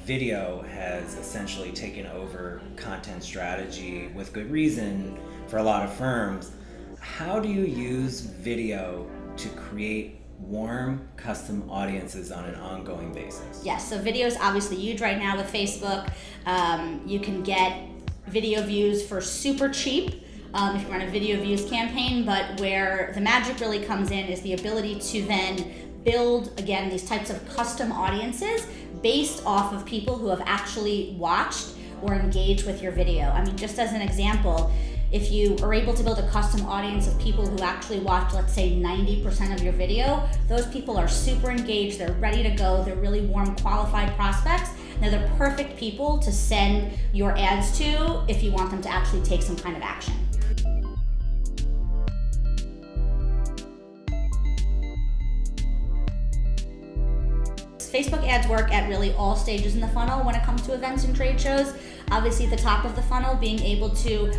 video has essentially taken over content strategy with good reason for a lot of firms. How do you use video to create warm custom audiences on an ongoing basis? Yes, so video is obviously huge right now with Facebook. You can get video views for super cheap if you run a video views campaign, but where the magic really comes in is the ability to then build, again, these types of custom audiences based off of people who have actually watched or engaged with your video. I mean, just as an example, if you are able to build a custom audience of people who actually watch, let's say 90% of your video, those people are super engaged, they're ready to go, they're really warm, qualified prospects. They're the perfect people to send your ads to if you want them to actually take some kind of action. Facebook ads work at really all stages in the funnel when it comes to events and trade shows. Obviously at the top of the funnel, being able to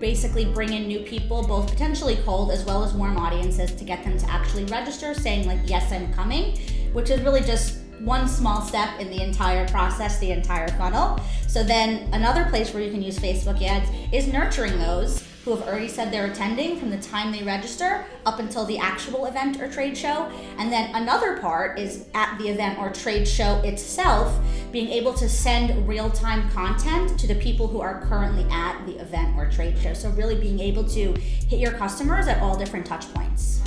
basically bring in new people, both potentially cold as well as warm audiences, to get them to actually register saying like, yes, I'm coming, which is really just one small step in the entire process, the entire funnel. So then another place where you can use Facebook ads is nurturing those who have already said they're attending from the time they register up until the actual event or trade show. And then another part is at the event or trade show itself, being able to send real-time content to the people who are currently at the event or trade show. So really being able to hit your customers at all different touch points.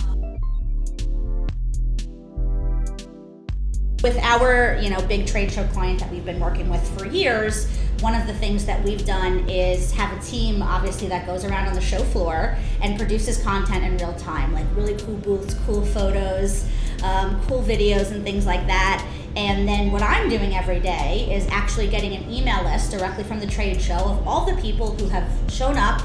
With our, big trade show client that we've been working with for years, one of the things that we've done is have a team, obviously, that goes around on the show floor and produces content in real time, like really cool booths, cool photos, cool videos and things like that. And then what I'm doing every day is actually getting an email list directly from the trade show of all the people who have shown up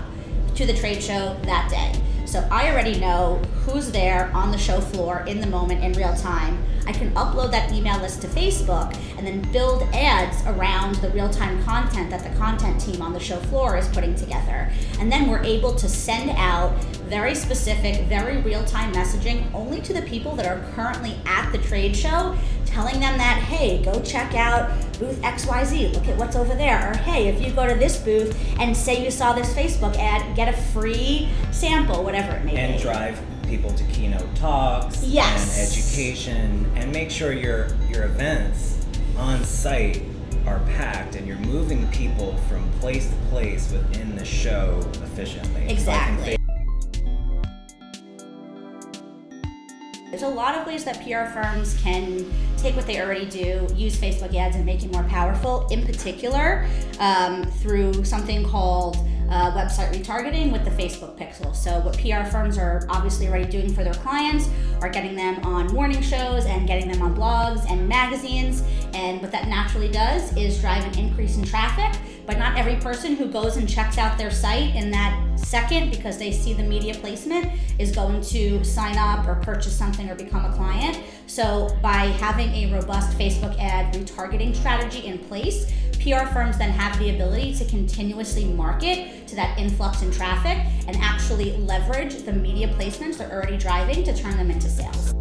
to the trade show that day. So I already know who's there on the show floor in the moment in real time. I can upload that email list to Facebook and then build ads around the real-time content that the content team on the show floor is putting together. And then we're able to send out very specific, very real-time messaging only to the people that are currently at the trade show, telling them that, hey, go check out booth XYZ, look at what's over there. Or hey, if you go to this booth and say you saw this Facebook ad, get a free sample, whatever it may be. And drive people to keynote talks, yes, and education, and make sure your events on site are packed and you're moving people from place to place within the show efficiently. Exactly. There's a lot of ways that PR firms can take what they already do, use Facebook ads and make it more powerful, in particular through something called website retargeting with the Facebook pixel. So what PR firms are obviously already doing for their clients are getting them on morning shows and getting them on blogs and magazines. And what that naturally does is drive an increase in traffic, but not every person who goes and checks out their site in that second because they see the media placement is going to sign up or purchase something or become a client. So by having a robust Facebook ad retargeting strategy in place, PR firms then have the ability to continuously market to that influx in traffic and actually leverage the media placements they're already driving to turn them into sales.